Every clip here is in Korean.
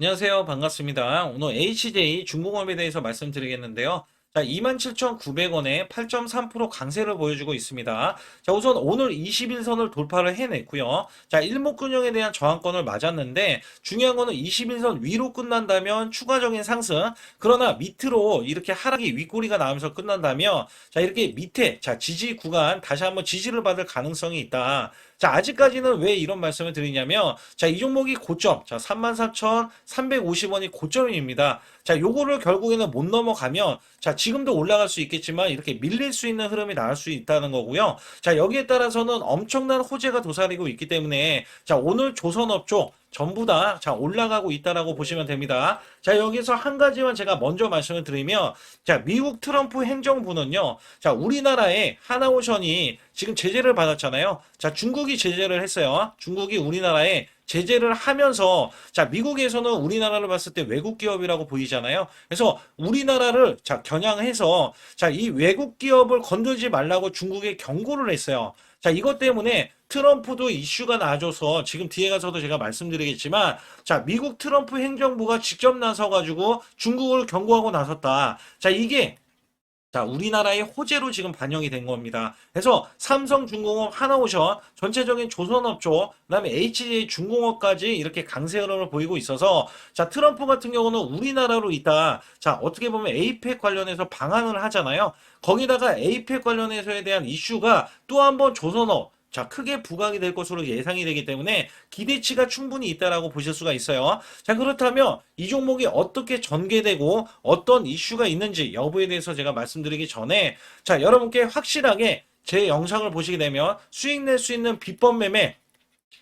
안녕하세요. 반갑습니다. 오늘 HJ 중공업에 대해서 말씀드리겠는데요. 자, 27,900원에 8.3% 강세를 보여주고 있습니다. 자, 우선 오늘 21선을 돌파를 해냈고요. 자, 일목균형에 대한 저항권을 맞았는데 중요한 거는 21선 위로 끝난다면 추가적인 상승, 그러나 밑으로 이렇게 하락이 윗꼬리가 나오면서 끝난다면 자, 이렇게 밑에 자, 지지 구간 다시 한번 지지를 받을 가능성이 있다. 자, 아직까지는 왜 이런 말씀을 드리냐면, 자, 이 종목이 고점, 자, 34,350원이 고점입니다. 자, 요거를 결국에는 못 넘어가면, 자, 지금도 올라갈 수 있겠지만, 이렇게 밀릴 수 있는 흐름이 나올 수 있다는 거고요. 자, 여기에 따라서는 엄청난 호재가 도사리고 있기 때문에, 자, 오늘 조선업종, 전부 다, 자, 올라가고 있다라고 보시면 됩니다. 자, 여기서 한 가지만 제가 먼저 말씀을 드리면, 자, 미국 트럼프 행정부는요, 자, 우리나라의 하나오션이 지금 제재를 받았잖아요. 자, 중국이 제재를 했어요. 중국이 우리나라에 제재를 하면서 자, 미국에서는 우리나라를 봤을 때 외국 기업이라고 보이잖아요. 그래서 우리나라를 자, 겨냥해서 자, 이 외국 기업을 건들지 말라고 중국에 경고를 했어요. 자, 이것 때문에 트럼프도 이슈가 나줘서 지금 뒤에 가서도 제가 말씀드리겠지만 자, 미국 트럼프 행정부가 직접 나서가지고 중국을 경고하고 나섰다. 자, 이게 자, 우리나라의 호재로 지금 반영이 된 겁니다. 그래서 삼성중공업, 하나오션, 전체적인 조선업종, 그다음에 HJ 중공업까지 이렇게 강세 흐름을 보이고 있어서 자, 트럼프 같은 경우는 우리나라로 있다. 자, 어떻게 보면 에이펙 관련해서 방한을 하잖아요. 거기다가 에이펙 관련해서에 대한 이슈가 또 한 번 조선업 자, 크게 부각이 될 것으로 예상이 되기 때문에 기대치가 충분히 있다라고 보실 수가 있어요. 자, 그렇다면 이 종목이 어떻게 전개되고 어떤 이슈가 있는지 여부에 대해서 제가 말씀드리기 전에 자, 여러분께 확실하게 제 영상을 보시게 되면 수익 낼 수 있는 비법 매매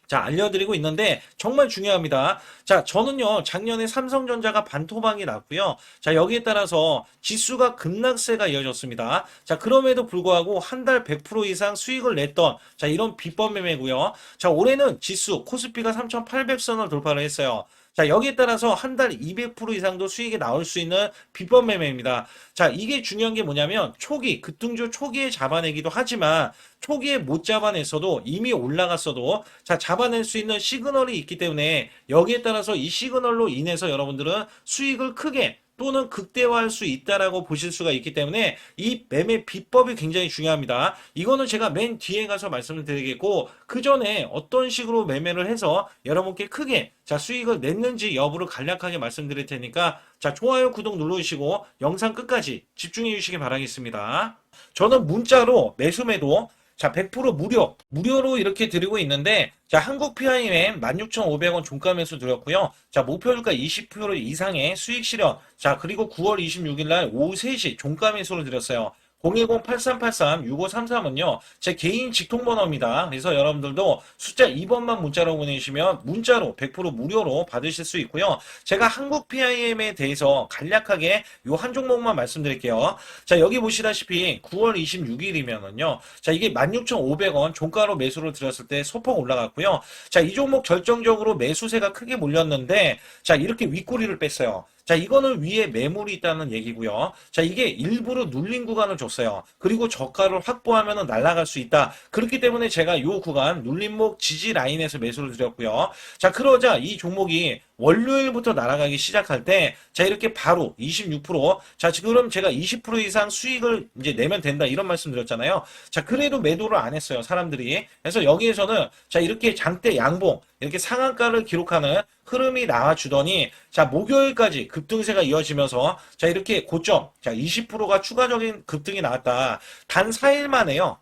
자, 알려드리고 있는데 정말 중요합니다. 자, 저는요, 작년에 삼성전자가 반토막이 났고요. 자, 여기에 따라서 지수가 급락세가 이어졌습니다. 자, 그럼에도 불구하고 한 달 100% 이상 수익을 냈던 자, 이런 비법 매매고요. 자, 올해는 지수 코스피가 3,800선을 돌파를 했어요. 자, 여기에 따라서 한 달 200% 이상도 수익이 나올 수 있는 비법 매매입니다. 자, 이게 중요한 게 뭐냐면 초기, 급등주 초기에 잡아내기도 하지만 초기에 못 잡아냈어도 이미 올라갔어도 자, 잡아낼 수 있는 시그널이 있기 때문에 여기에 따라서 이 시그널로 인해서 여러분들은 수익을 크게 또는 극대화할 수 있다라고 보실 수가 있기 때문에 이 매매 비법이 굉장히 중요합니다. 이거는 제가 맨 뒤에 가서 말씀을 드리겠고 그 전에 어떤 식으로 매매를 해서 여러분께 크게 자, 수익을 냈는지 여부를 간략하게 말씀드릴 테니까 자, 좋아요, 구독 눌러주시고 영상 끝까지 집중해 주시기 바라겠습니다. 저는 문자로 매수매도 자, 100% 무료로 이렇게 드리고 있는데, 자, 한국 PIM 16,500원 종가 매수 드렸고요. 자, 목표주가 20% 이상의 수익 실현. 자, 그리고 9월 26일 날 오후 3시 종가 매수를 드렸어요. 010-8383-6533은요, 제 개인 직통번호입니다. 그래서 여러분들도 숫자 2번만 문자로 보내주시면 문자로 100% 무료로 받으실 수 있고요. 제가 한국 PIM에 대해서 간략하게 요 한 종목만 말씀드릴게요. 자, 여기 보시다시피 9월 26일이면은요, 자, 이게 16,500원 종가로 매수를 드렸을 때 소폭 올라갔고요. 자, 이 종목 결정적으로 매수세가 크게 몰렸는데, 자, 이렇게 윗꼬리를 뺐어요. 자, 이거는 위에 매물이 있다는 얘기고요. 자, 이게 일부러 눌린 구간을 줬어요. 그리고 저가를 확보하면 날아갈 수 있다. 그렇기 때문에 제가 이 구간 눌림목 지지 라인에서 매수를 드렸고요. 자, 그러자 이 종목이 월요일부터 날아가기 시작할 때, 자, 이렇게 바로 26%, 자, 지금 제가 20% 이상 수익을 이제 내면 된다. 이런 말씀 드렸잖아요. 자, 그래도 매도를 안 했어요. 사람들이. 그래서 여기에서는, 자, 이렇게 장대 양봉, 이렇게 상한가를 기록하는 흐름이 나와주더니, 자, 목요일까지 급등세가 이어지면서, 자, 이렇게 고점, 자, 20%가 추가적인 급등이 나왔다. 단 4일 만에요.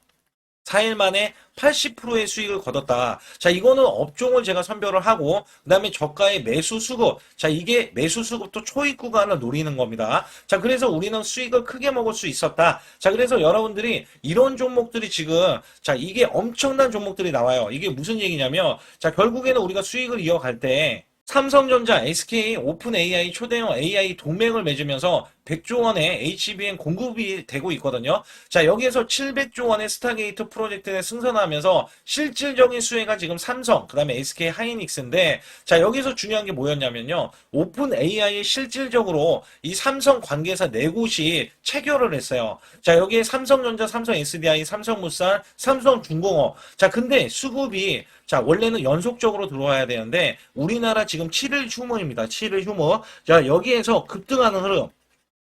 4일 만에 80%의 수익을 거뒀다. 자, 이거는 업종을 제가 선별을 하고, 그 다음에 저가의 매수 수급. 자, 이게 매수 수급도 초입 구간을 노리는 겁니다. 자, 그래서 우리는 수익을 크게 먹을 수 있었다. 자, 그래서 여러분들이 이런 종목들이 지금, 자, 이게 엄청난 종목들이 나와요. 이게 무슨 얘기냐면, 자, 결국에는 우리가 수익을 이어갈 때, 삼성전자, SK, 오픈 AI, 초대형 AI 동맹을 맺으면서 100조 원의 HBM 공급이 되고 있거든요. 자, 여기에서 700조 원의 스타게이트 프로젝트에 승선하면서 실질적인 수혜가 지금 삼성, 그 다음에 SK 하이닉스인데, 자, 여기서 중요한 게 뭐였냐면요. 오픈 AI에 실질적으로 이 삼성 관계사 네 곳이 체결을 했어요. 자, 여기에 삼성전자, 삼성 SDI, 삼성물산, 삼성중공업. 자, 근데 수급이 자, 원래는 연속적으로 들어와야 되는데, 우리나라 지금 7일 휴무입니다. 7일 휴무. 자, 여기에서 급등하는 흐름.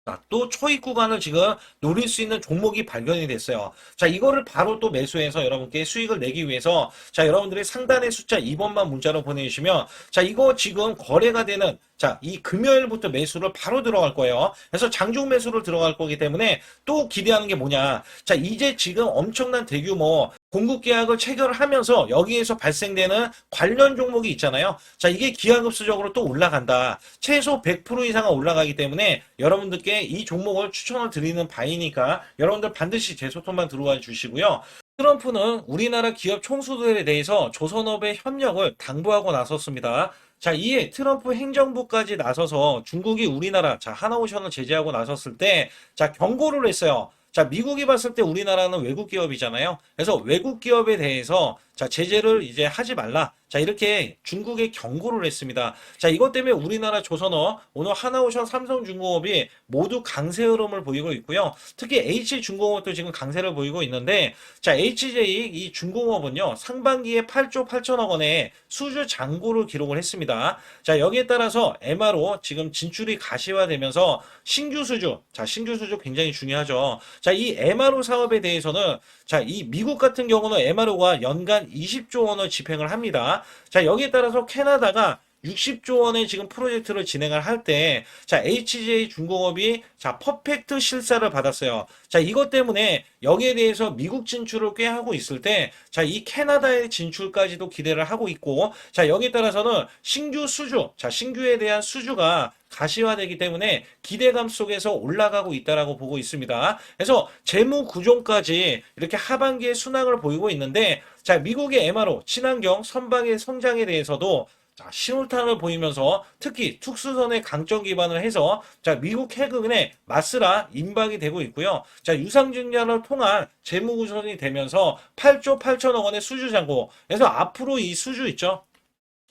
자, 또 초입 구간을 지금 노릴 수 있는 종목이 발견이 됐어요. 자, 이거를 바로 또 매수해서 여러분께 수익을 내기 위해서 자, 여러분들이 상단의 숫자 2번만 문자로 보내주시면 자, 이거 지금 거래가 되는 자, 이 금요일부터 매수를 바로 들어갈 거예요. 그래서 장중 매수를 들어갈 거기 때문에 또 기대하는 게 뭐냐. 자, 이제 지금 엄청난 대규모 공급 계약을 체결하면서 여기에서 발생되는 관련 종목이 있잖아요. 자, 이게 기하급수적으로 또 올라간다. 최소 100% 이상은 올라가기 때문에 여러분들께 이 종목을 추천을 드리는 바이니까 여러분들 반드시 제 소통만 들어와 주시고요. 트럼프는 우리나라 기업 총수들에 대해서 조선업의 협력을 당부하고 나섰습니다. 자, 이에 트럼프 행정부까지 나서서 중국이 우리나라, 자, 하나오션을 제재하고 나섰을 때, 자, 경고를 했어요. 자, 미국이 봤을 때 우리나라는 외국 기업이잖아요. 그래서 외국 기업에 대해서 자, 제재를 이제 하지 말라. 자, 이렇게 중국에 경고를 했습니다. 자, 이것 때문에 우리나라 조선업, 오늘 하나오션, 삼성중공업이 모두 강세 흐름을 보이고 있고요. 특히 H중공업도 지금 강세를 보이고 있는데, 자, HJ 이 중공업은요, 상반기에 8조 8천억 원의 수주 잔고를 기록을 했습니다. 자, 여기에 따라서 MRO 지금 진출이 가시화되면서 신규 수주, 자, 신규 수주 굉장히 중요하죠. 자, 이 MRO 사업에 대해서는 자, 이 미국 같은 경우는 MRO가 연간 20조 원을 집행을 합니다. 자, 여기에 따라서 캐나다가 60조 원의 지금 프로젝트를 진행을 할 때, 자, HJ 중공업이, 자, 퍼펙트 실사를 받았어요. 자, 이것 때문에 여기에 대해서 미국 진출을 꽤 하고 있을 때, 자, 이 캐나다의 진출까지도 기대를 하고 있고, 자, 여기에 따라서는 신규 수주, 자, 신규에 대한 수주가 가시화되기 때문에 기대감 속에서 올라가고 있다라고 보고 있습니다. 그래서 재무 구조까지 이렇게 하반기에 순항을 보이고 있는데, 자, 미국의 MRO, 친환경, 선박의 성장에 대해서도 자, 신호탄을 보이면서 특히 특수선의 강점 기반을 해서 자, 미국 해군의 마스라 임박이 되고 있고요. 자, 유상증자를 통한 재무 구성이 되면서 8조 8천억 원의 수주 잔고. 그래서 앞으로 이 수주 있죠.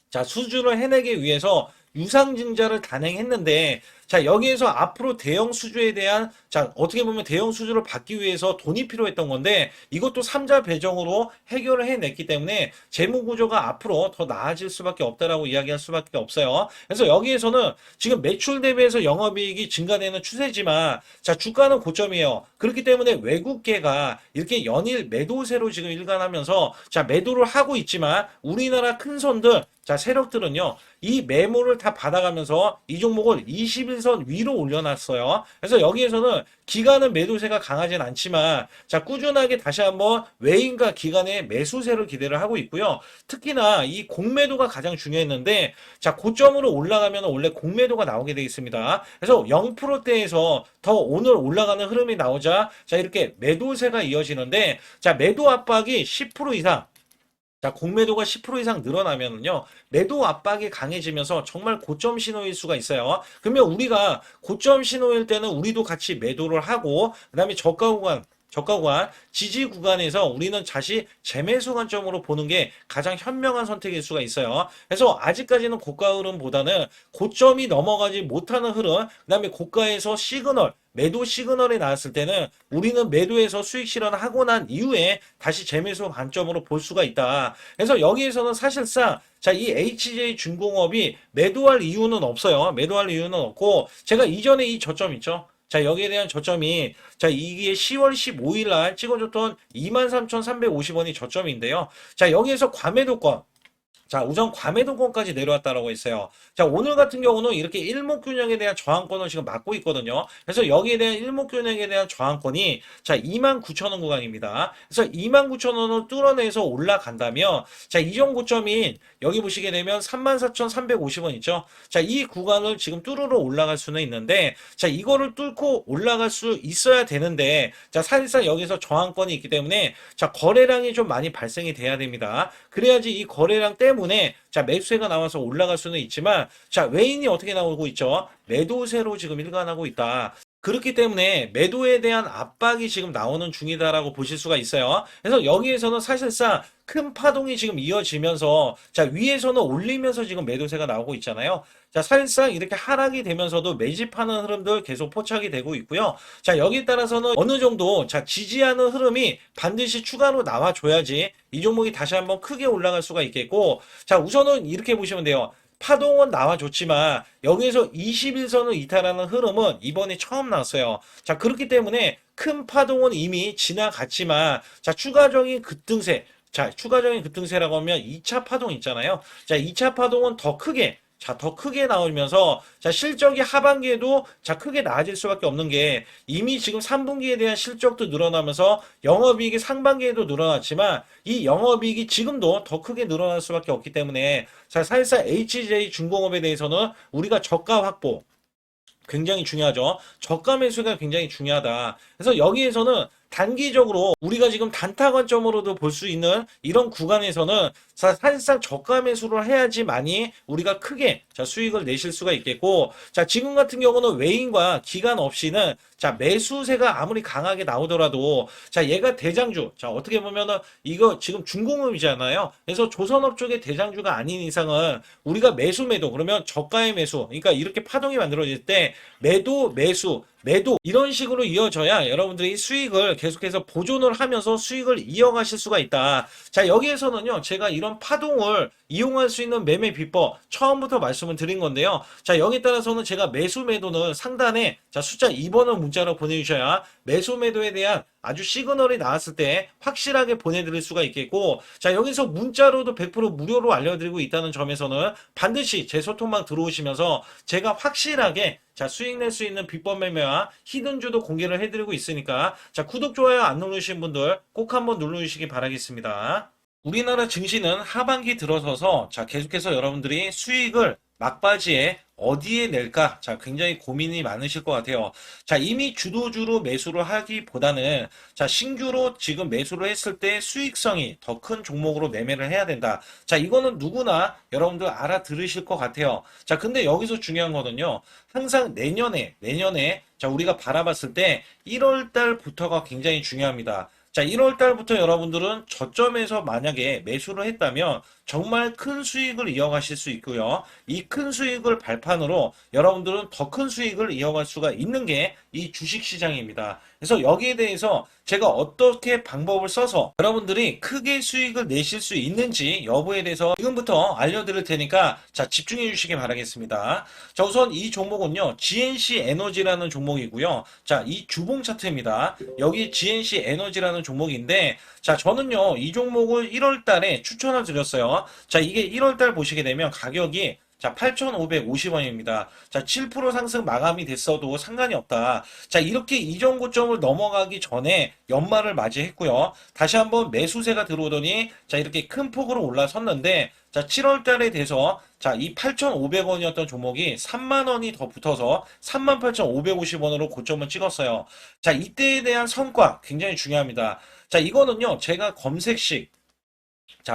자, 수주를 해내기 위해서 유상증자를 단행했는데, 자, 여기에서 앞으로 대형 수주에 대한, 자, 어떻게 보면 대형 수주를 받기 위해서 돈이 필요했던 건데, 이것도 3자 배정으로 해결을 해냈기 때문에 재무 구조가 앞으로 더 나아질 수밖에 없다라고 이야기할 수밖에 없어요. 그래서 여기에서는 지금 매출 대비해서 영업이익이 증가되는 추세지만, 자, 주가는 고점이에요. 그렇기 때문에 외국계가 이렇게 연일 매도세로 지금 일관하면서, 자, 매도를 하고 있지만, 우리나라 큰 손들, 자, 세력들은요, 이 매물을 다 받아가면서 이 종목을 21선 위로 올려놨어요. 그래서 여기에서는 기간은 매도세가 강하진 않지만, 자, 꾸준하게 다시 한번 외인과 기관의 매수세를 기대를 하고 있고요. 특히나 이 공매도가 가장 중요했는데, 자, 고점으로 올라가면 원래 공매도가 나오게 되어 있습니다. 그래서 0%대에서 더 오늘 올라가는 흐름이 나오자, 자, 이렇게 매도세가 이어지는데, 자, 매도 압박이 10% 이상, 자, 공매도가 10% 이상 늘어나면은요, 매도 압박이 강해지면서 정말 고점 신호일 수가 있어요. 그러면 우리가 고점 신호일 때는 우리도 같이 매도를 하고, 그 다음에 저가 구간, 지지 구간에서 우리는 다시 재매수 관점으로 보는 게 가장 현명한 선택일 수가 있어요. 그래서 아직까지는 고가 흐름보다는 고점이 넘어가지 못하는 흐름, 그 다음에 고가에서 시그널, 매도 시그널이 나왔을 때는 우리는 매도에서 수익 실현을 하고 난 이후에 다시 재매수 관점으로 볼 수가 있다. 그래서 여기에서는 사실상 자, 이 HJ 중공업이 매도할 이유는 없어요. 매도할 이유는 없고, 제가 이전에 이 저점 있죠. 자, 여기에 대한 저점이, 자, 이게 10월 15일 날 찍어줬던 23,350원이 저점인데요. 자, 여기에서 과매도권. 자, 우선 과매도권까지 내려왔다라고 했어요. 자, 오늘 같은 경우는 이렇게 일목균형에 대한 저항권을 지금 막고 있거든요. 그래서 여기에 대한 일목균형에 대한 저항권이 자, 29,000원 구간입니다. 그래서 29,000원을 뚫어내서 올라간다면 자, 이전 고점인 여기 보시게 되면 34,350원 있죠. 자, 이 구간을 지금 뚫으러 올라갈 수는 있는데 자, 이거를 뚫고 올라갈 수 있어야 되는데 자, 사실상 여기서 저항권이 있기 때문에 자, 거래량이 좀 많이 발생이 돼야 됩니다. 그래야지 이 거래량 때문에 자, 매수세가 나와서 올라갈 수는 있지만 자, 외인이 어떻게 나오고 있죠? 매도세로 지금 일관하고 있다. 그렇기 때문에 매도에 대한 압박이 지금 나오는 중이다라고 보실 수가 있어요. 그래서 여기에서는 사실상 큰 파동이 지금 이어지면서 자 위에서는 올리면서 지금 매도세가 나오고 있잖아요. 자 사실상 이렇게 하락이 되면서도 매집하는 흐름들 계속 포착이 되고 있고요. 자 여기에 따라서는 어느 정도 자 지지하는 흐름이 반드시 추가로 나와줘야지 이 종목이 다시 한번 크게 올라갈 수가 있겠고 자 우선은 이렇게 보시면 돼요. 파동은 나와줬지만 여기에서 21선을 이탈하는 흐름은 이번에 처음 나왔어요. 자 그렇기 때문에 큰 파동은 이미 지나갔지만 자 추가적인 급등세 자 추가적인 급등세라고 하면 2차 파동 있잖아요. 자 2차 파동은 더 크게 더 크게 나오면서 실적이 하반기에도 크게 나아질 수밖에 없는 게 이미 지금 3분기에 대한 실적도 늘어나면서 영업이익이 상반기에도 늘어났지만 이 영업이익이 지금도 더 크게 늘어날 수밖에 없기 때문에 사실상 HJ 중공업에 대해서는 우리가 저가 확보 굉장히 중요하죠. 저가 매수가 굉장히 중요하다. 그래서 여기에서는 단기적으로 우리가 지금 단타 관점으로도 볼 수 있는 이런 구간에서는 사실상 저가 매수를 해야지만이 우리가 크게 수익을 내실 수가 있겠고 지금 같은 경우는 외인과 기간 없이는 매수세가 아무리 강하게 나오더라도 얘가 대장주 어떻게 보면은 이거 지금 중공업이잖아요. 그래서 조선업 쪽의 대장주가 아닌 이상은 우리가 매도 그러면 저가의 매수 그러니까 이렇게 파동이 만들어질 때 매도 이런 식으로 이어져야 여러분들이 수익을 계속해서 보존을 하면서 수익을 이어가실 수가 있다. 여기에서는요 제가 이런 파동을 이용할 수 있는 매매 비법 처음부터 말씀을 드린 건데요. 여기에 따라서는 제가 매도는 상단에 숫자 2번을 문자로 보내주셔야 매도에 대한 아주 시그널이 나왔을 때 확실하게 보내드릴 수가 있겠고 여기서 문자로도 100% 무료로 알려드리고 있다는 점에서는 반드시 제 소통방 들어오시면서 제가 확실하게 수익 낼 수 있는 비법 매매와 히든주도 공개를 해드리고 있으니까 구독, 좋아요 안 누르신 분들 꼭 한번 눌러주시기 바라겠습니다. 우리나라 증시는 하반기 들어서서 계속해서 여러분들이 수익을 막바지에 어디에 낼까? 굉장히 고민이 많으실 것 같아요. 이미 주도주로 매수를 하기보다는 신규로 지금 매수를 했을 때 수익성이 더 큰 종목으로 매매를 해야 된다. 이거는 누구나 여러분들 알아들으실 것 같아요. 근데 여기서 중요한 거는요. 항상 내년에 우리가 바라봤을 때 1월 달부터가 굉장히 중요합니다. 1월 달부터 여러분들은 저점에서 만약에 매수를 했다면 정말 큰 수익을 이어가실 수 있고요. 이 큰 수익을 발판으로 여러분들은 더 큰 수익을 이어갈 수가 있는 게 이 주식시장입니다. 그래서 여기에 대해서 제가 어떻게 방법을 써서 여러분들이 크게 수익을 내실 수 있는지 여부에 대해서 지금부터 알려드릴 테니까 집중해 주시기 바라겠습니다. 우선 이 종목은요. GNC 에너지라는 종목이고요. 이 주봉 차트입니다. 여기 GNC 에너지라는 종목인데 저는요. 이 종목을 1월 달에 추천을 드렸어요. 이게 1월 달 보시게 되면 가격이 8,550원입니다. 7% 상승 마감이 됐어도 상관이 없다. 이렇게 이전 고점을 넘어가기 전에 연말을 맞이했고요. 다시 한번 매수세가 들어오더니 이렇게 큰 폭으로 올라섰는데 7월 달에 돼서 이 8,500원이었던 종목이 3만 원이 더 붙어서 38,550원으로 고점을 찍었어요. 이때에 대한 성과 굉장히 중요합니다. 이거는요. 제가 검색식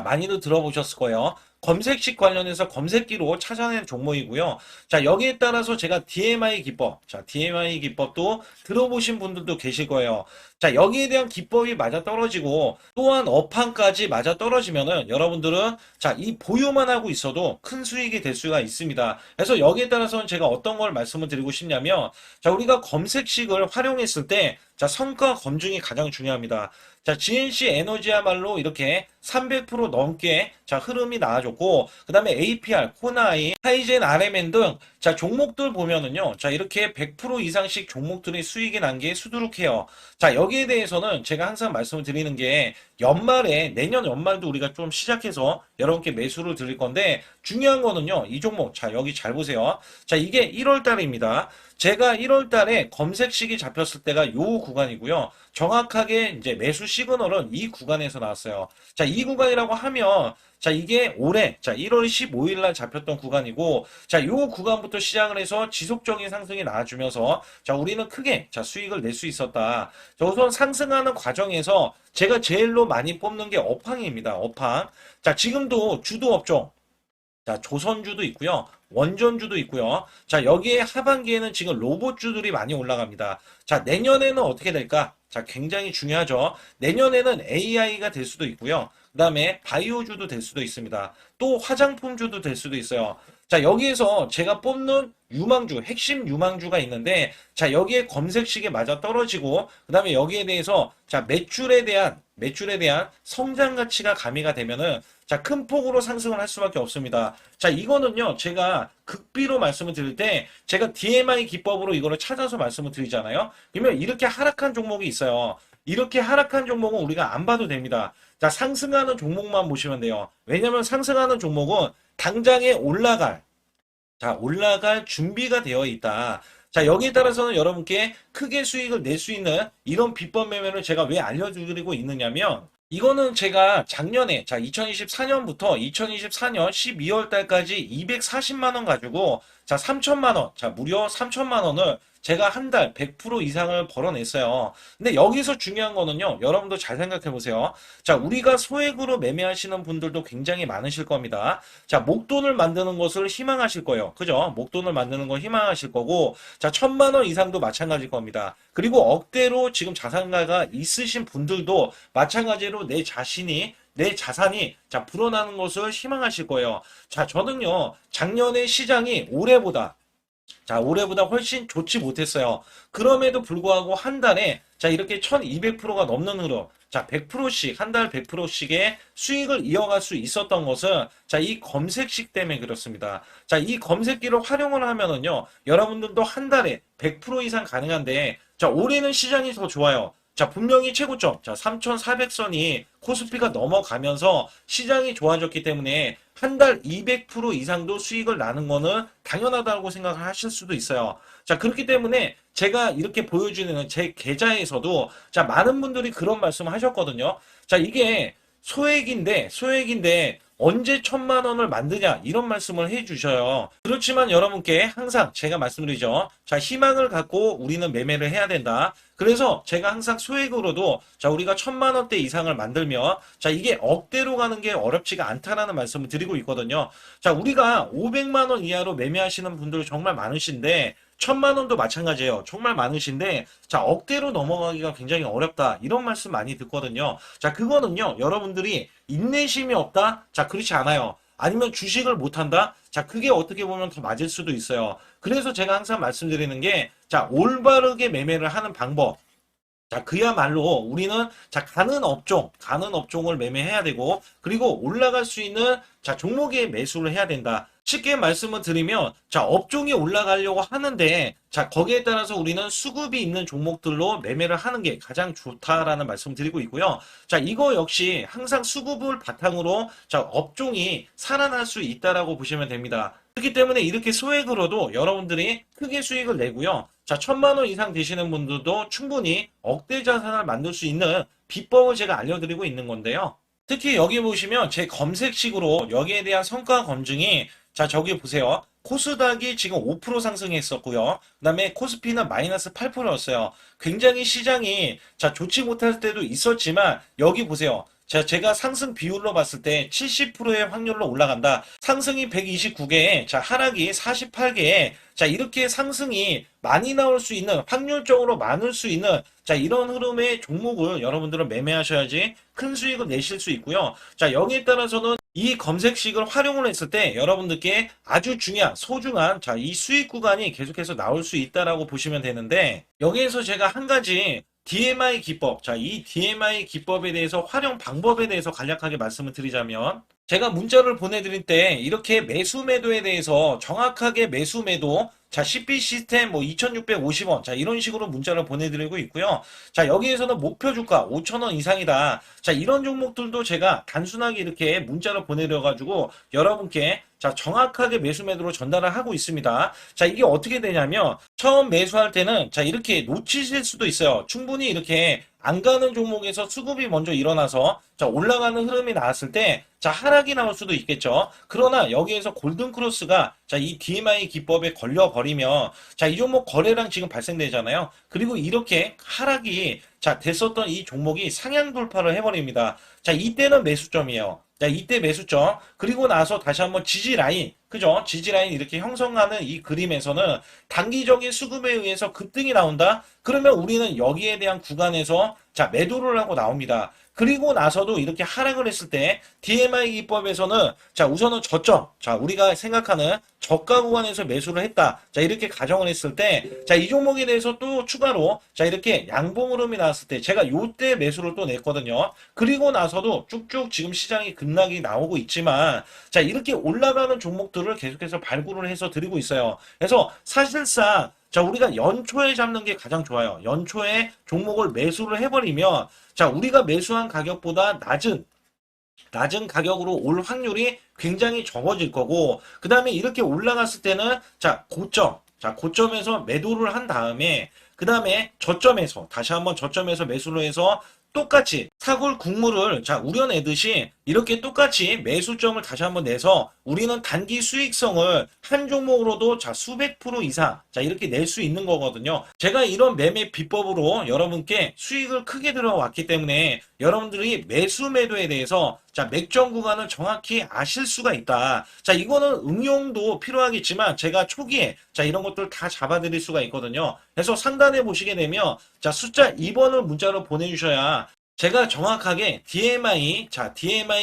많이들 들어보셨을 거예요. 검색식 관련해서 검색기로 찾아낸 종목이고요. 여기에 따라서 제가 DMI 기법, DMI 기법도 들어보신 분들도 계실 거예요. 여기에 대한 기법이 맞아 떨어지고 또한 업황까지 맞아 떨어지면은 여러분들은 이 보유만 하고 있어도 큰 수익이 될 수가 있습니다. 그래서 여기에 따라서는 제가 어떤 걸 말씀을 드리고 싶냐면 우리가 검색식을 활용했을 때 성과 검증이 가장 중요합니다. GNC 에너지야말로 이렇게 300% 넘게 흐름이 나와줬고 그 다음에 APR, 코나이, 하이젠, RMN 등 종목들 보면은요 이렇게 100% 이상씩 종목들의 수익이 난 게 수두룩해요. 여기에 대해서는 제가 항상 말씀을 드리는 게 연말에 내년 연말도 우리가 좀 시작해서 여러분께 매수를 드릴 건데 중요한 거는요 이 종목 여기 잘 보세요. 이게 1월 달입니다. 제가 1월 달에 검색식이 잡혔을 때가 요 구간이고요. 정확하게 이제 매수 시그널은 이 구간에서 나왔어요. 이 구간이라고 하면 이게 올해 1월 15일 날 잡혔던 구간이고 요 구간부터 시작을 해서 지속적인 상승이 나와주면서 우리는 크게 수익을 낼 수 있었다. 우선 상승하는 과정에서 제가 제일로 많이 뽑는 게 업황입니다. 업황. 지금도 주도 업종 자, 조선주도 있고요. 원전주도 있고요. 자, 여기에 하반기에는 지금 로봇주들이 많이 올라갑니다. 자, 내년에는 어떻게 될까? 자, 굉장히 중요하죠. 내년에는 AI가 될 수도 있고요. 그다음에 바이오주도 될 수도 있습니다. 또 화장품주도 될 수도 있어요. 자, 여기에서 제가 뽑는 유망주, 핵심 유망주가 있는데, 자, 여기에 검색식에 맞아 떨어지고, 그다음에 여기에 대해서, 자, 매출에 대한 성장 가치가 가미가 되면은, 자, 큰 폭으로 상승을 할 수밖에 없습니다. 자, 이거는요, 제가 극비로 말씀을 드릴 때, 제가 DMI 기법으로 이거를 찾아서 말씀을 드리잖아요. 그러면 이렇게 하락한 종목이 있어요. 이렇게 하락한 종목은 우리가 안 봐도 됩니다. 자, 상승하는 종목만 보시면 돼요. 왜냐면 상승하는 종목은 당장에 올라갈 준비가 되어 있다. 자, 여기에 따라서는 여러분께 크게 수익을 낼 수 있는 이런 비법 매매를 제가 왜 알려드리고 있느냐면, 이거는 제가 작년에, 자, 2024년부터 2024년 12월 달까지 240만 원 가지고, 자, 3천만 원, 자, 무려 3천만 원을 제가 한 달 100% 이상을 벌어냈어요. 근데 여기서 중요한 거는요, 여러분도 잘 생각해 보세요. 자, 우리가 소액으로 매매하시는 분들도 굉장히 많으실 겁니다. 자, 목돈을 만드는 것을 희망하실 거예요. 그죠? 목돈을 만드는 걸 희망하실 거고, 자, 1,000만 원 이상도 마찬가지일 겁니다. 그리고 억대로 지금 자산가가 있으신 분들도 마찬가지로 내 자산이 자 불어나는 것을 희망하실 거예요. 자, 저는요 작년에 시장이 올해보다 훨씬 좋지 못했어요. 그럼에도 불구하고 한 달에 자 이렇게 1200%가 넘는 흐름, 자 100%씩 한 달 100%씩의 수익을 이어갈 수 있었던 것은 자 이 검색식 때문에 그렇습니다. 자 이 검색기를 활용을 하면은요 여러분들도 한 달에 100% 이상 가능한데 자 올해는 시장이 더 좋아요. 자, 분명히 최고점, 자, 3,400선이 코스피가 넘어가면서 시장이 좋아졌기 때문에 한 달 200% 이상도 수익을 나는 거는 당연하다고 생각을 하실 수도 있어요. 자, 그렇기 때문에 제가 이렇게 보여주는 제 계좌에서도 자, 많은 분들이 그런 말씀을 하셨거든요. 자, 이게 소액인데 언제 1,000만 원을 만드냐 이런 말씀을 해주셔요. 그렇지만 여러분께 항상 제가 말씀드리죠. 자, 희망을 갖고 우리는 매매를 해야 된다. 그래서 제가 항상 소액으로도 자 우리가 1,000만 원대 이상을 만들면 자 이게 억대로 가는 게 어렵지가 않다라는 말씀을 드리고 있거든요. 자, 우리가 500만 원 이하로 매매하시는 분들 정말 많으신데 1,000만 원도 마찬가지예요. 정말 많으신데 자 억대로 넘어가기가 굉장히 어렵다 이런 말씀 많이 듣거든요. 자, 그거는요 여러분들이 인내심이 없다? 자, 그렇지 않아요. 아니면 주식을 못한다? 자, 그게 어떻게 보면 더 맞을 수도 있어요. 그래서 제가 항상 말씀드리는 게, 자, 올바르게 매매를 하는 방법. 자, 그야말로 우리는 자, 가는 업종을 매매해야 되고, 그리고 올라갈 수 있는 자, 종목에 매수를 해야 된다. 쉽게 말씀을 드리면, 자, 업종이 올라가려고 하는데, 자, 거기에 따라서 우리는 수급이 있는 종목들로 매매를 하는 게 가장 좋다라는 말씀을 드리고 있고요. 자, 이거 역시 항상 수급을 바탕으로 자, 업종이 살아날 수 있다라고 보시면 됩니다. 그렇기 때문에 이렇게 소액으로도 여러분들이 크게 수익을 내고요. 자, 1,000만 원 이상 되시는 분들도 충분히 억대 자산을 만들 수 있는 비법을 제가 알려드리고 있는 건데요. 특히 여기 보시면 제 검색식으로 여기에 대한 성과 검증이 자, 저기 보세요. 코스닥이 지금 5% 상승했었고요. 그다음에 코스피는 마이너스 8%였어요. 굉장히 시장이 자, 좋지 못할 때도 있었지만 여기 보세요. 자, 제가 상승 비율로 봤을 때 70%의 확률로 올라간다. 상승이 129개에, 자, 하락이 48개에, 자, 이렇게 상승이 많이 나올 수 있는, 확률적으로 많을 수 있는, 자, 이런 흐름의 종목을 여러분들은 매매하셔야지 큰 수익을 내실 수 있고요. 자, 여기에 따라서는 이 검색식을 활용을 했을 때 여러분들께 아주 중요한, 소중한, 자, 이 수익 구간이 계속해서 나올 수 있다라고 보시면 되는데, 여기에서 제가 한 가지 DMI 기법, 자, 이 DMI 기법에 대해서 활용 방법에 대해서 간략하게 말씀을 드리자면, 제가 문자를 보내드릴 때 이렇게 매수 매도에 대해서 정확하게 매수 매도, 자, CP 시스템 뭐 2,650원, 자, 이런 식으로 문자를 보내드리고 있고요. 자, 여기에서는 목표 주가 5,000원 이상이다. 자, 이런 종목들도 제가 단순하게 이렇게 문자를 보내드려가지고 여러분께 자, 정확하게 매수 매도로 전달을 하고 있습니다. 자, 이게 어떻게 되냐면 처음 매수할 때는 자, 이렇게 놓치실 수도 있어요. 충분히 이렇게 안 가는 종목에서 수급이 먼저 일어나서 자, 올라가는 흐름이 나왔을 때 자, 하락이 나올 수도 있겠죠. 그러나 여기에서 골든 크로스가 자, 이 DMI 기법에 걸려 버리면 자, 이 종목 거래량 지금 발생되잖아요. 그리고 이렇게 하락이 자, 됐었던 이 종목이 상향 돌파를 해 버립니다. 자, 이때는 매수점이에요. 자, 이때 매수점. 그리고 나서 다시 한번 지지 라인. 그죠? 지지 라인 이렇게 형성하는 이 그림에서는 단기적인 수급에 의해서 급등이 나온다? 그러면 우리는 여기에 대한 구간에서 자, 매도를 하고 나옵니다. 그리고 나서도 이렇게 하락을 했을 때 DMI 기법에서는 자, 우선은 저점. 자, 우리가 생각하는 저가 구간에서 매수를 했다. 자, 이렇게 가정을 했을 때 자, 이 종목에 대해서 또 추가로 자, 이렇게 양봉 흐름이 나왔을 때 제가 요때 매수를 또 냈거든요. 그리고 나서도 쭉쭉 지금 시장이 급락이 나오고 있지만 자, 이렇게 올라가는 종목들을 계속해서 발굴을 해서 드리고 있어요. 그래서 사실상 자, 우리가 연초에 잡는 게 가장 좋아요. 연초에 종목을 매수를 해버리면 자, 우리가 매수한 가격보다 낮은 가격으로 올 확률이 굉장히 적어질 거고, 그 다음에 이렇게 올라갔을 때는 자, 고점에서 매도를 한 다음에 그 다음에 저점에서 다시 한번 저점에서 매수를 해서 똑같이 사골 국물을 자, 우려내듯이 이렇게 똑같이 매수점을 다시 한번 내서 우리는 단기 수익성을 한 종목으로도 자, 수백 프로 이상 자, 이렇게 낼 수 있는 거거든요. 제가 이런 매매 비법으로 여러분께 수익을 크게 들어왔기 때문에 여러분들이 매수 매도에 대해서 자, 맥점 구간을 정확히 아실 수가 있다. 자, 이거는 응용도 필요하겠지만 제가 초기에 자, 이런 것들 다 잡아드릴 수가 있거든요. 그래서 상단에 보시게 되면 자, 숫자 2번을 문자로 보내주셔야 제가 정확하게 DMI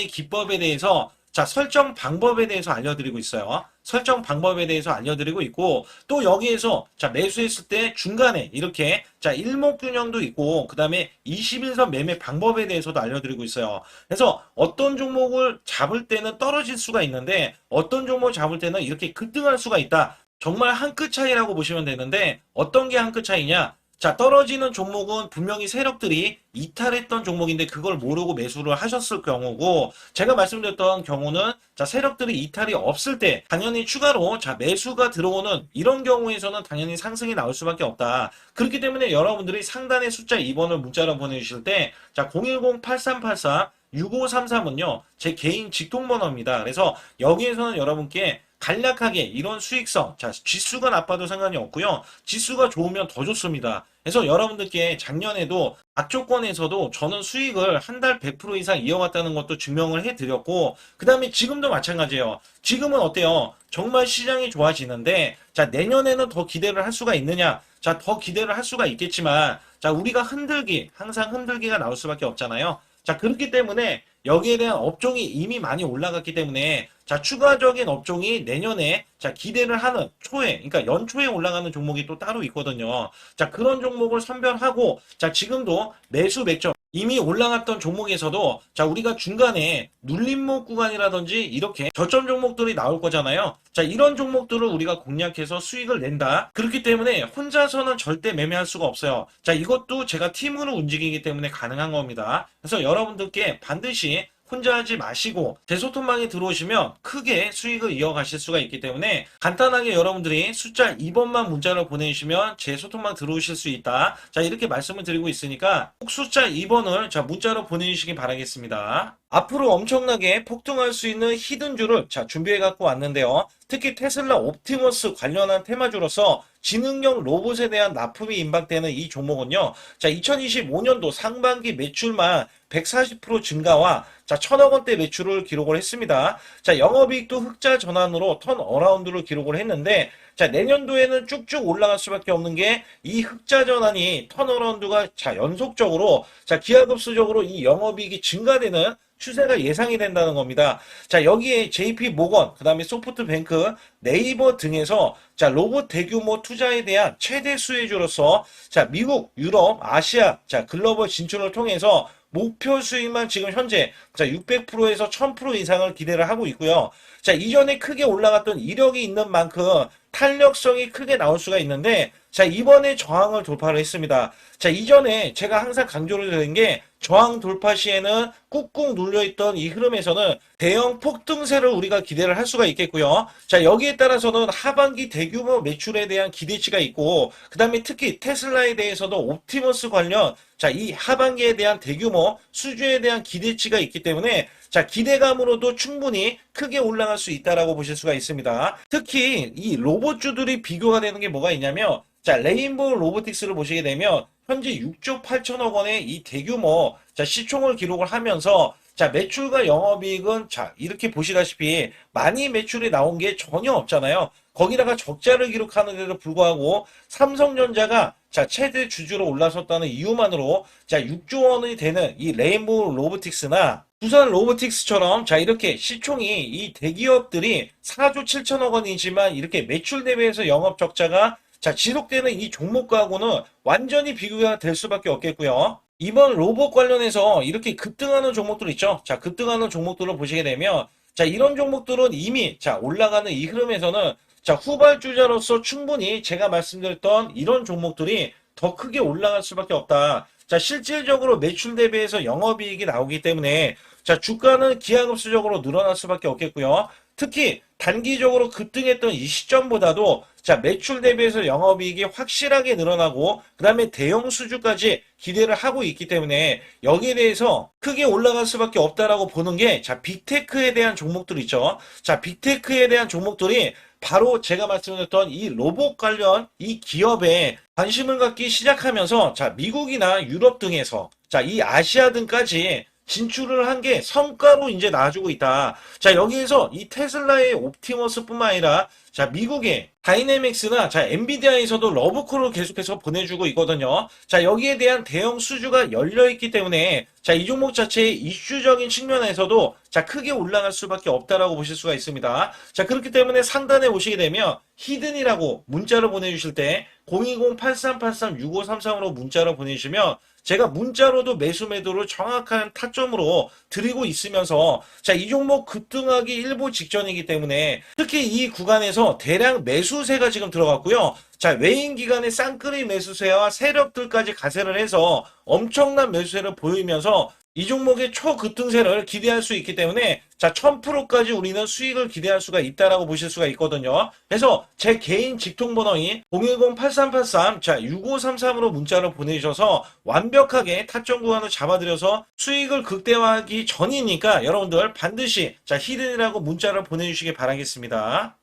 기법에 대해서 자, 설정 방법에 대해서 알려드리고 있어요. 설정 방법에 대해서 알려드리고 있고, 또 여기에서 자, 매수했을 때 중간에 이렇게 자, 일목균형도 있고, 그 다음에 21선 매매 방법에 대해서도 알려드리고 있어요. 그래서 어떤 종목을 잡을 때는 떨어질 수가 있는데, 어떤 종목을 잡을 때는 이렇게 급등할 수가 있다. 정말 한 끗 차이라고 보시면 되는데, 어떤 게 한 끗 차이냐? 자, 떨어지는 종목은 분명히 세력들이 이탈했던 종목인데 그걸 모르고 매수를 하셨을 경우고, 제가 말씀드렸던 경우는 자, 세력들이 이탈이 없을 때 당연히 추가로 자, 매수가 들어오는 이런 경우에서는 당연히 상승이 나올 수밖에 없다. 그렇기 때문에 여러분들이 상단의 숫자 2번을 문자로 보내주실 때 자, 010-8384 6533은요, 제 개인 직통번호입니다. 그래서 여기에서는 여러분께 간략하게 이런 수익성, 자, 지수가 나빠도 상관이 없고요. 지수가 좋으면 더 좋습니다. 그래서 여러분들께 작년에도 악조건에서도 저는 수익을 한 달 100% 이상 이어갔다는 것도 증명을 해드렸고, 그 다음에 지금도 마찬가지예요. 지금은 어때요? 정말 시장이 좋아지는데, 자, 내년에는 더 기대를 할 수가 있느냐? 자, 더 기대를 할 수가 있겠지만, 자, 우리가 항상 흔들기가 나올 수밖에 없잖아요. 자, 그렇기 때문에 여기에 대한 업종이 이미 많이 올라갔기 때문에 자, 추가적인 업종이 내년에 자, 기대를 하는 초에, 그러니까 연초에 올라가는 종목이 또 따로 있거든요. 자, 그런 종목을 선별하고 자, 지금도 매수 맥점 이미 올라갔던 종목에서도 자, 우리가 중간에 눌림목 구간이라든지 이렇게 저점 종목들이 나올 거잖아요. 자, 이런 종목들을 우리가 공략해서 수익을 낸다. 그렇기 때문에 혼자서는 절대 매매할 수가 없어요. 자, 이것도 제가 팀으로 움직이기 때문에 가능한 겁니다. 그래서 여러분들께 반드시 혼자 하지 마시고 제 소통방에 들어오시면 크게 수익을 이어가실 수가 있기 때문에 간단하게 여러분들이 숫자 2번만 문자로 보내주시면 제 소통방 들어오실 수 있다. 자, 이렇게 말씀을 드리고 있으니까 꼭 숫자 2번을 자, 문자로 보내주시기 바라겠습니다. 앞으로 엄청나게 폭등할 수 있는 히든주를 자, 준비해 갖고 왔는데요. 특히 테슬라 옵티머스 관련한 테마주로서 지능형 로봇에 대한 납품이 임박되는 이 종목은요. 자, 2025년도 상반기 매출만 140% 증가와 자, 1,000억 원대 매출을 기록을 했습니다. 자, 영업이익도 흑자 전환으로 턴 어라운드를 기록을 했는데 자, 내년도에는 쭉쭉 올라갈 수밖에 없는 게 이 흑자 전환이 턴 어라운드가 자, 연속적으로 자, 기하급수적으로 이 영업이익이 증가되는 추세가 예상이 된다는 겁니다. 자, 여기에 JP 모건, 그 다음에 소프트뱅크, 네이버 등에서 자, 로봇 대규모 투자에 대한 최대 수혜주로서 자, 미국, 유럽, 아시아, 자, 글로벌 진출을 통해서 목표 수익만 지금 현재 자, 600%에서 1000% 이상을 기대를 하고 있고요. 자, 이전에 크게 올라갔던 이력이 있는 만큼 탄력성이 크게 나올 수가 있는데 자, 이번에 저항을 돌파를 했습니다. 자, 이전에 제가 항상 강조를 드린 게 저항 돌파 시에는 꾹꾹 눌려있던 이 흐름에서는 대형 폭등세를 우리가 기대를 할 수가 있겠고요. 자, 여기에 따라서는 하반기 대규모 매출에 대한 기대치가 있고 그 다음에 특히 테슬라에 대해서도 옵티머스 관련 자, 이 하반기에 대한 대규모 수주에 대한 기대치가 있기 때문에 자, 기대감으로도 충분히 크게 올라갈 수 있다라고 보실 수가 있습니다. 특히 이 로봇주들이 비교가 되는 게 뭐가 있냐면 자, 레인보우 로보틱스를 보시게 되면 현재 6조 8천억 원의 이 대규모 자, 시총을 기록을 하면서 자, 매출과 영업이익은 자, 이렇게 보시다시피 많이 매출이 나온 게 전혀 없잖아요. 거기다가 적자를 기록하는데도 불구하고 삼성전자가 자, 최대 주주로 올라섰다는 이유만으로 자, 6조 원이 되는 이 레인보우 로보틱스나 부산 로보틱스처럼 자, 이렇게 시총이 이 대기업들이 4조 7천억 원이지만 이렇게 매출 대비해서 영업 적자가 자, 지속되는 이 종목하고는 완전히 비교가 될 수밖에 없겠고요. 이번 로봇 관련해서 이렇게 급등하는 종목들 있죠. 자, 급등하는 종목들을 보시게 되면 자, 이런 종목들은 이미 자, 올라가는 이 흐름에서는 자, 후발주자로서 충분히 제가 말씀드렸던 이런 종목들이 더 크게 올라갈 수밖에 없다. 자, 실질적으로 매출 대비해서 영업이익이 나오기 때문에 자, 주가는 기하급수적으로 늘어날 수밖에 없겠고요. 특히 단기적으로 급등했던 이 시점보다도 자, 매출 대비해서 영업이익이 확실하게 늘어나고 그다음에 대형 수주까지 기대를 하고 있기 때문에 여기에 대해서 크게 올라갈 수밖에 없다라고 보는 게 자, 빅테크에 대한 종목들 있죠. 자, 빅테크에 대한 종목들이 바로 제가 말씀드렸던 이 로봇 관련 이 기업에 관심을 갖기 시작하면서 자, 미국이나 유럽 등에서 자, 이 아시아 등까지 진출을 한 게 성과로 이제 나와주고 있다. 자, 여기에서 이 테슬라의 옵티머스뿐만 아니라 자, 미국의 다이내믹스나 자, 엔비디아에서도 러브콜을 계속해서 보내주고 있거든요. 자, 여기에 대한 대형 수주가 열려 있기 때문에 자, 이 종목 자체의 이슈적인 측면에서도 자, 크게 올라갈 수밖에 없다라고 보실 수가 있습니다. 자, 그렇기 때문에 상단에 오시게 되면 히든이라고 문자를 보내주실 때 020-8383-6533으로 문자를 보내주시면 제가 문자로도 매수 매도를 정확한 타점으로 드리고 있으면서 자, 이 종목 급등하기 일보 직전이기 때문에 특히 이 구간에서 대량 매수세가 지금 들어갔고요. 자, 외인 기관의 쌍끌이 매수세와 세력들까지 가세를 해서 엄청난 매수세를 보이면서 이 종목의 초급등세를 기대할 수 있기 때문에 자, 1000%까지 우리는 수익을 기대할 수가 있다라고 보실 수가 있거든요. 그래서 제 개인 직통번호인 010-8383 자, 6533으로 문자를 보내주셔서 완벽하게 타점 구간을 잡아드려서 수익을 극대화하기 전이니까 여러분들 반드시 자, 히든이라고 문자를 보내주시기 바라겠습니다.